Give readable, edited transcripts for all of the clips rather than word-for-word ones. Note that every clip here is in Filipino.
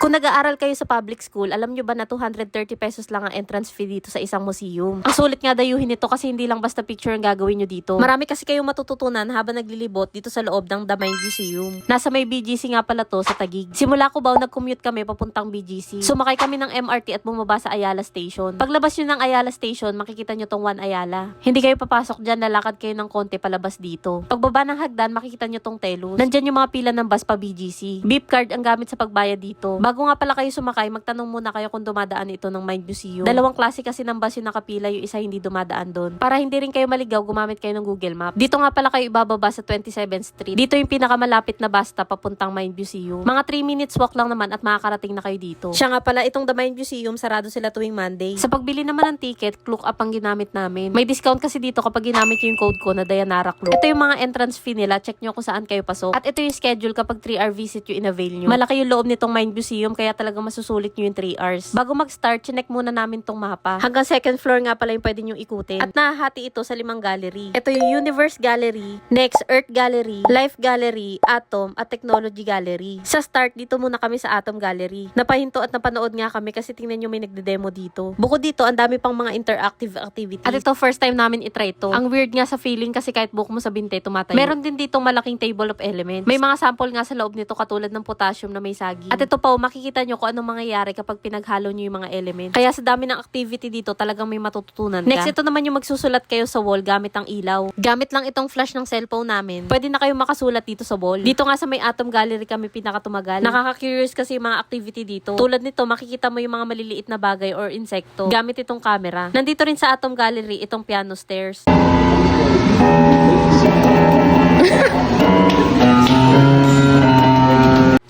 Kung nag-aaral kayo sa public school, alam nyo ba na 230 pesos lang ang entrance fee dito sa isang museum? Ang sulit nga dayuhin nito kasi hindi lang basta picture ang gagawin nyo dito. Marami kasi kayong matututunan habang naglilibot dito sa loob ng The Mind Museum. Nasa may BGC nga pala to sa Taguig. Simula Cubao nag-commute kami papuntang BGC. Sumakay kami ng MRT at bumaba sa Ayala Station. Paglabas nyo ng Ayala Station, makikita nyo tong One Ayala. Hindi kayo papasok dyan, lalakad kayo ng konti palabas dito. Pagbaba ng hagdan, makikita nyo tong Telus. Nandyan yung mga pila ng bus pa BGC. Beep card ang gamit sa pagbayad dito. Bago nga pala kayo sumakay, magtanong muna kayo kung dumadaan ito ng Mind Museum. Dalawang klase kasi ng bus yung nakapila, yung isa hindi dumadaan doon. Para hindi rin kayo maligaw, gumamit kayo ng Google Map. Dito nga pala kayo ibababa sa 27th Street. Dito yung pinakamalapit na bus stop papuntang Mind Museum. Mga 3 minutes walk lang naman at makakarating na kayo dito. Siya nga pala, itong The Mind Museum, sarado sila tuwing Monday. Sa pagbili naman ng ticket, Klook Up ang ginamit namin. May discount kasi dito kapag ginamit yung code ko na Dayanara Klook. Ito yung mga entrance fee nila, check nyo kung saan kayo pasok. At ito yung schedule kapag 3-hour visit yung in-avail nyo. Malaki yung loob nitong Mind Museum kaya talagang masusulit nyo yung 3 hours. Bago mag-start, chinek muna namin tong mapa. Hanggang second floor nga pala yung pwede nyo ikutin. At nahahati ito sa 5 gallery. Ito yung Universe Gallery, Next Earth Gallery, Life Gallery, Atom, at Technology Gallery. Sa start, dito muna kami sa Atom Gallery. Napahinto at napanood nga kami kasi tingnan nyo may nagde-demo dito. Bukod dito, ang dami pang mga interactive activities. At ito, first time namin itry ito. Ang weird nga sa feeling kasi kahit buhok mo sa binte, tumatayo. Meron din ditong malaking table of elements. May mga sample nga sa loob nito katulad ng potassium na may saging. At ito pa, makikita nyo kung anong mangyayari kapag pinaghalo nyo yung mga elements. Kaya sa dami ng activity dito, talagang may matututunan ka. Next, ito naman yung magsusulat kayo sa wall gamit ang ilaw. Gamit lang itong flash ng cellphone namin. Pwede na kayo makasulat dito sa wall. Dito nga sa may Atom Gallery kami pinakatumagal. Nakaka-curious kasi yung mga activity dito. Tulad nito, makikita mo yung mga maliliit na bagay or insekto gamit itong camera. Nandito rin sa Atom Gallery itong piano stairs.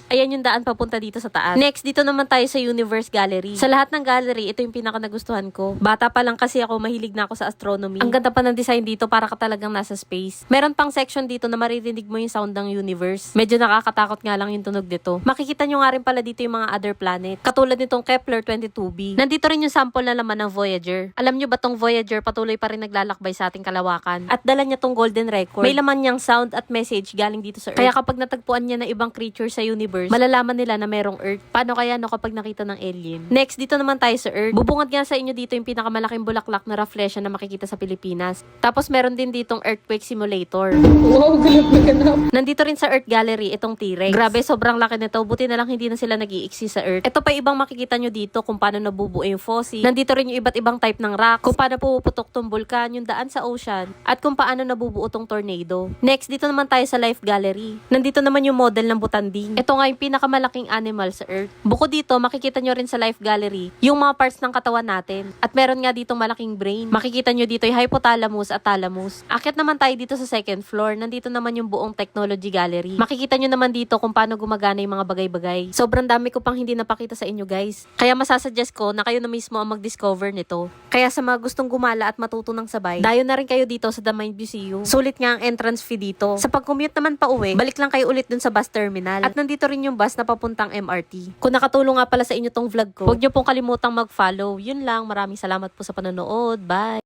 Ayan yung daan papunta dito sa taas. Next, dito naman tayo sa Universe Gallery. Sa lahat ng gallery, ito yung pinaka nagustuhan ko. Bata pa lang kasi ako, mahilig na ako sa astronomy. Ang ganda pa ng design dito para ka talagang nasa space. Meron pang section dito na maririnig mo yung sound ng universe. Medyo nakakatakot nga lang yung tunog dito. Makikita nyo nga rin pala dito yung mga other planet. Katulad nitong Kepler 22b. Nandito rin yung sample na laman ng Voyager. Alam nyo ba tong Voyager patuloy pa rin naglalakbay sa ating kalawakan? At dala niya tong golden record. May laman niyang sound at message galing dito sa Earth. Kaya kapag natagpuan niya na ibang creature sa universe, malalaman nila na merong Earth. Paano kaya no kapag nakita ng alien? Next, dito naman tayo sa Earth. Bubungad nga sa inyo dito yung pinakamalaking bulaklak na reflection na makikita sa Pilipinas. Tapos meron din ditong earthquake simulator. Wow, ganap na ganap. Nandito rin sa Earth Gallery itong T-Rex. Grabe, sobrang laki nito. Buti na lang hindi na sila nag-i-exist sa Earth. Ito pa ibang makikita nyo dito kung paano nabubuo yung fossil. Nandito rin yung iba't ibang type ng rock. Kung paano puputok tong vulkan, yung daan sa ocean, at kung paano nabubuo tong tornado. Next, dito naman tayo sa Life Gallery. Nandito naman yung model ng butanding. Ito nga yung pinakamalaking animal sa Earth. Bukod dito, makikita nyo rin sa Life Gallery yung mga parts ng katawan natin. At meron nga ditong malaking brain. Makikita nyo dito yung hypothalamus at thalamus. Akyat naman tayo dito sa second floor. Nandito naman yung buong Technology Gallery. Makikita nyo naman dito kung paano gumagana yung mga bagay-bagay. Sobrang dami ko pang hindi napakita sa inyo guys. Kaya masasuggest ko na kayo na mismo ang mag-discover nito. Kaya sa mga gustong gumala at matuto ng sabay, dayo na rin kayo dito sa The Mind Museum. Sulit nga ang entrance fee dito. Sa pag-commute naman pa uwi, balik lang kayo ulit dun sa bus terminal. At nandito rin yung bus na papuntang MRT. Kung nakatulong nga pala sa inyo tong vlog ko, huwag nyo pong kalimutang mag-follow. Yun lang, maraming salamat po sa panonood. Bye!